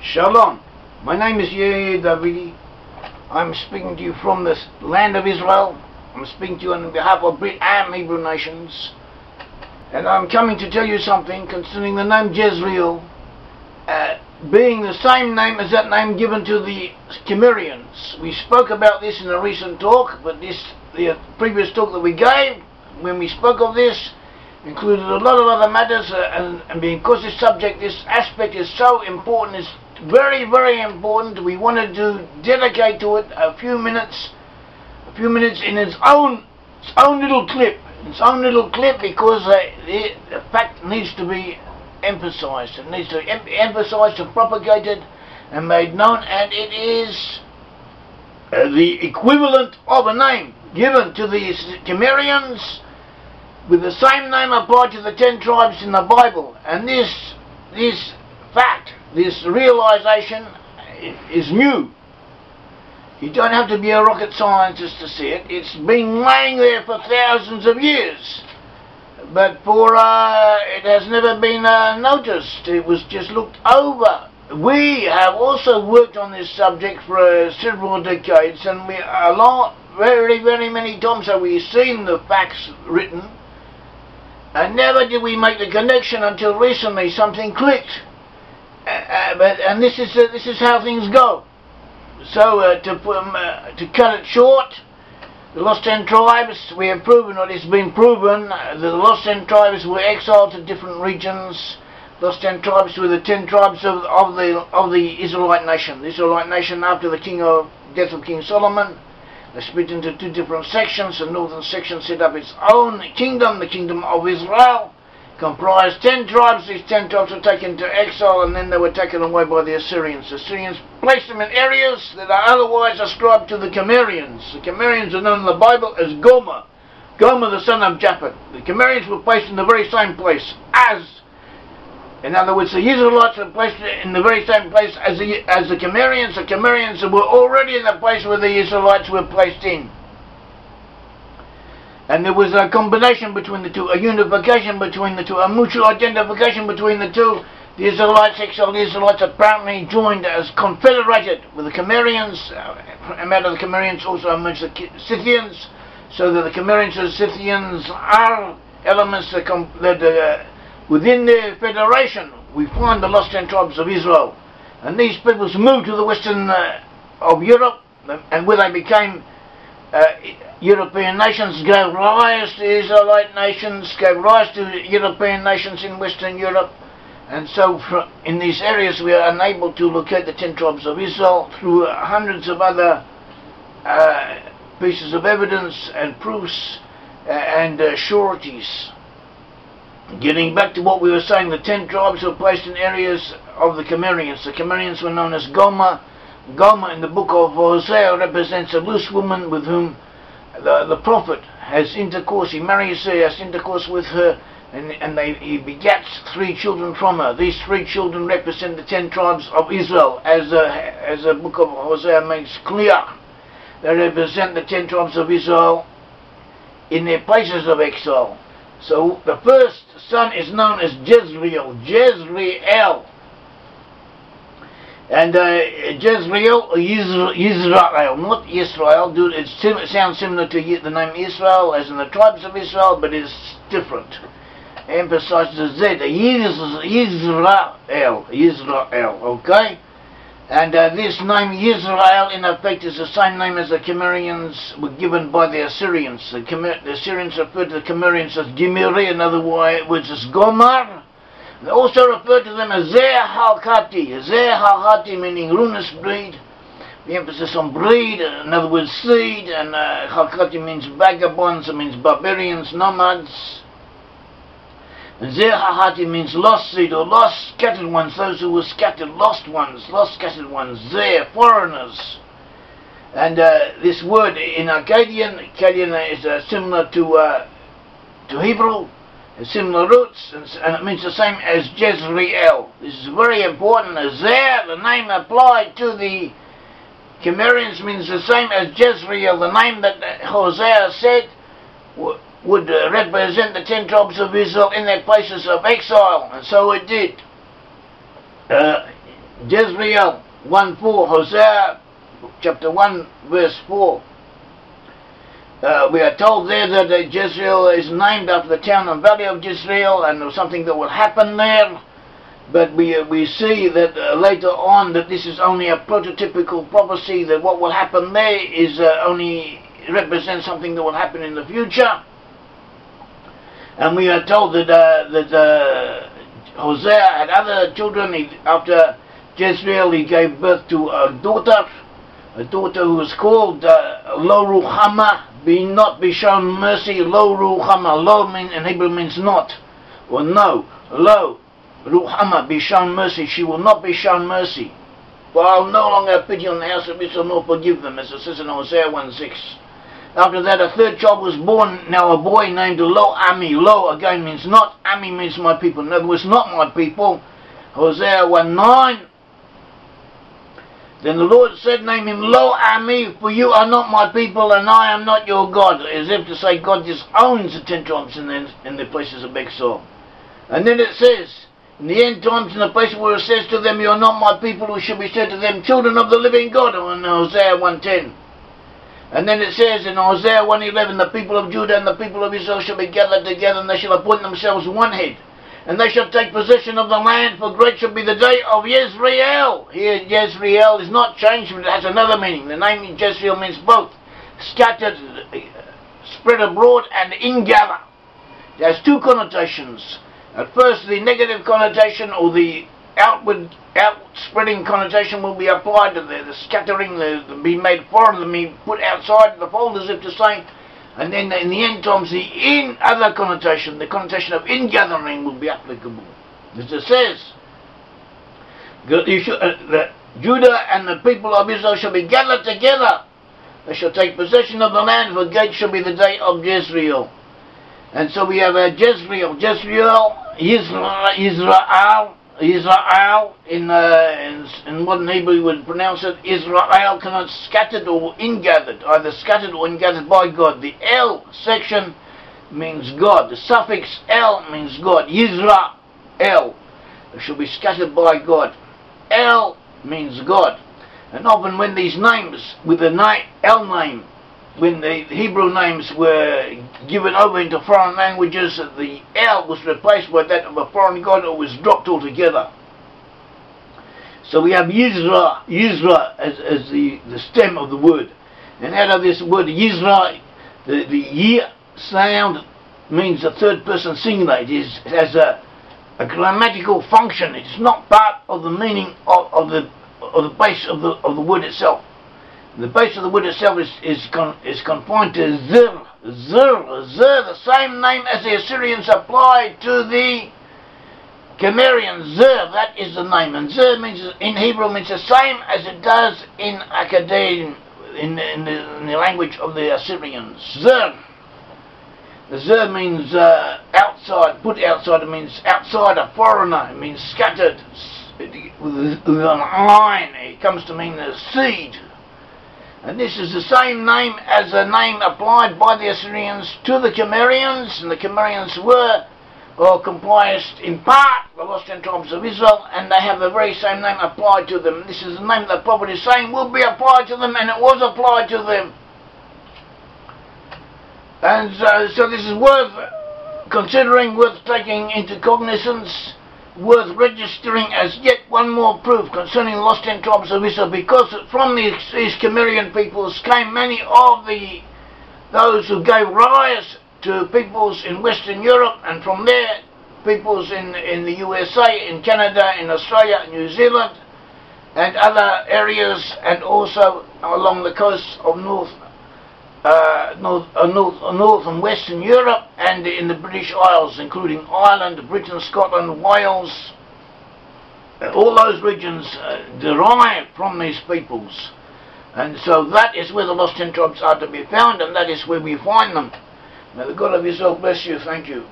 Shalom, my name is Yair Davidiy. I'm speaking to you from the land of Israel. I'm speaking to you on behalf of Brit-Am Hebrew nations. And I'm coming to tell you something concerning the name Jezreel being the same name as that name given to the Cimmerians. We spoke about this in a recent talk, but the previous talk that we gave, when we spoke of this, included a lot of other matters, and because this subject, this aspect is so important, it's very, very important, we wanted to dedicate to it a few minutes in its own little clip, because the fact needs to be emphasized. It needs to be emphasized and propagated and made known, and it is the equivalent of a name given to the Cimmerians, with the same name applied to the 10 tribes in the Bible. And this fact, this realization is new. You don't have to be a rocket scientist to see it. It's been laying there for thousands of years, but it has never been noticed. It was just looked over. We have also worked on this subject for several decades, and very, very many times have we seen the facts written, and never did we make the connection until recently. Something clicked, and this is how things go. So to cut it short, the lost 10 tribes, we have proven, or it's been proven, the lost 10 tribes were exiled to different regions. Lost 10 tribes were the 10 tribes of the Israelite nation. The Israelite nation, after the death of King Solomon, they split into two different sections. The northern section set up its own kingdom, the kingdom of Israel, comprised 10 tribes. These 10 tribes were taken to exile, and then they were taken away by the Assyrians. The Assyrians placed them in areas that are otherwise ascribed to the Cimmerians. The Cimmerians are known in the Bible as Gomer, the son of Japheth. The Cimmerians were placed in the very same place in other words, the Israelites were placed in the very same place as the Cimmerians. The Cimmerians were already in the place where the Israelites were placed in. And there was a combination between the two, a unification between the two, a mutual identification between the two. The Israelites, exiled Israelites, apparently joined as confederated with the Cimmerians, and out of the Cimmerians also emerged the Scythians, so that the Cimmerians and Scythians are elements that within their federation we find the lost 10 tribes of Israel. And these peoples moved to the western of Europe, and where they became European nations, gave rise to Israelite nations, gave rise to European nations in Western Europe. And so in these areas we are unable to locate the 10 tribes of Israel through hundreds of other pieces of evidence and proofs and sureties. Getting back to what we were saying, the 10 tribes were placed in areas of the Cimmerians. The Cimmerians were known as Gomer. Gomer in the book of Hosea represents a loose woman with whom the prophet has intercourse. He marries her, has intercourse with her, and he begets 3 children from her. These 3 children represent the 10 tribes of Israel, as the book of Hosea makes clear. They represent the 10 tribes of Israel in their places of exile. So the first son is known as Jezreel, and Jezreel, Israel, not Israel. It sounds similar to the name Israel, as in the tribes of Israel, but it's different. Emphasizes the Z, Israel, okay? And this name Israel, in effect, is the same name as the Cimmerians were given by the Assyrians. The Assyrians referred to the Cimmerians as Dimiri, in other words as Gomer. They also referred to them as Zer-Halkati, meaning ruinous breed. The emphasis on breed, in other words seed, and Halkati means vagabonds, it means barbarians, nomads. Zer-Halkati means lost seed, or lost scattered ones, those who were scattered, lost scattered ones, Zer, foreigners. And this word in Akkadian is similar to Hebrew, similar roots, and it means the same as Jezreel. This is very important. Zer, the name applied to the Cimmerians, means the same as Jezreel, the name that Hosea said would represent the 10 tribes of Israel in their places of exile, and so it did. Jezreel 1:4, Hosea chapter 1 verse 4. We are told there that Jezreel is named after the town and valley of Jezreel, and there's something that will happen there. But we see that later on that this is only a prototypical prophecy, that what will happen there is only represents something that will happen in the future. And we are told that Hosea had other children. After Jezreel, he gave birth to a daughter who was called Lo Ruchama, be shown mercy. Lo Ruchama, Lo in Hebrew means not or no. Lo Ruchama, be shown mercy. She will not be shown mercy. For I will no longer have pity on the house of Israel, nor forgive them, as it says in Hosea 1:6. After that, a third child was born, now a boy named Lo Ami. Lo again means not, Ami means my people. In other words, not my people. Hosea 1:9. Then the Lord said, name him Lo Ami, for you are not my people, and I am not your God. As if to say, God just owns the 10 tribes in the places of exile. And then it says, in the end times, in the place where it says to them, you are not my people, who shall be said to them, children of the living God, in Hosea 1:10. And then it says in Hosea 1:11, the people of Judah and the people of Israel shall be gathered together, and they shall appoint themselves one head. And they shall take possession of the land, for great shall be the day of Jezreel. Here Jezreel is not changed, but it has another meaning. The name Jezreel means both scattered, spread abroad, and ingather. It has two connotations. At first, the negative connotation, or the outspreading connotation, will be applied to the scattering, the being made foreign, the being put outside the fold, as if to say. And then in the end times, the other connotation, the connotation of ingathering, will be applicable. As it says, that Judah and the people of Israel shall be gathered together. They shall take possession of the land, for great shall be the day of Jezreel. And so we have Jezreel, Israel, in modern Hebrew we would pronounce it Israel, cannot scattered or ingathered, either scattered or ingathered by God. The El section means God. The suffix El means God. Israel, they shall be scattered by God. El means God. And often when these names, with the El name, when the Hebrew names were given over into foreign languages, the El was replaced by that of a foreign god, or was dropped altogether. So we have Yisra as the stem of the word. And out of this word Yisra, the Yi sound means the third person singular. It has a grammatical function. It's not part of the meaning of the base of the word itself. The base of the word itself is confined to Zir, the same name as the Assyrians applied to the Cimmerians. Zir, that is the name. And Zir means, in Hebrew, means the same as it does in Akkadian, in the language of the Assyrians. Zir. The Zir means outside, put outside. It means outsider, foreigner. It means scattered. With an ayin, it comes to mean the seed. And this is the same name as the name applied by the Assyrians to the Cimmerians, and the Cimmerians were comprised in part the lost 10 tribes of Israel, and they have the very same name applied to them. This is the name the prophet is saying will be applied to them, and it was applied to them. And so this is worth considering, worth taking into cognizance, worth registering as yet one more proof concerning the lost 10 tribes of Israel, because from these Cimmerian peoples came many of those who gave rise to peoples in Western Europe, and from there peoples in the USA, in Canada, in Australia, New Zealand, and other areas, and also along the coast of North and Western Europe, and in the British Isles, including Ireland, Britain, Scotland, Wales. All those regions derive from these peoples. And so that is where the lost 10 tribes are to be found, and that is where we find them. May the God of Israel bless you. Thank you.